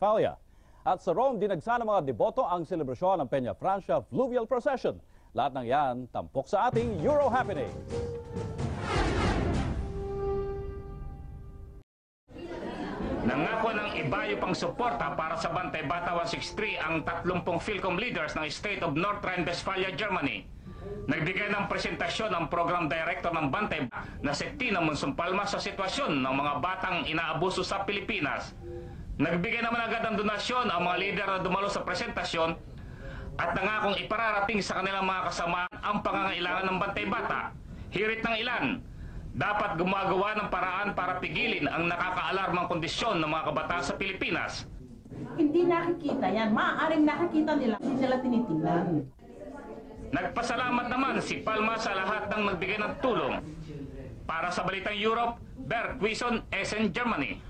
Westphalia. At sa Rome, dinagsa ng mga deboto ang selebrasyon ng Peña Francia Fluvial Procession. Lahat ng yan, tampok sa ating Euro Happening. Nangako ng ibayo pang suporta para sa Bantay Bata 163 ang 30 PhilCom leaders ng State of North Rhine-Westphalia, Germany. Nagbigay ng presentasyon ang program director ng Bantay na si Tina Monsumpalma sa sitwasyon ng mga batang inaabuso sa Pilipinas. Nagbigay naman agad ng donasyon ang mga lider na dumalo sa presentasyon at nangakong ipararating sa kanilang mga kasama ang pangangailangan ng Bantay Bata. Hirit ng ilan, dapat gumagawa ng paraan para pigilin ang nakakaalarmang kondisyon ng mga kabataan sa Pilipinas. Hindi nakikita yan. Maaaring nakikita nila, hindi nila tinitingnan. Nagpasalamat naman si Palma sa lahat ng nagbigay ng tulong. Para sa Balitang Europe, Bert Quison, Essen, Germany.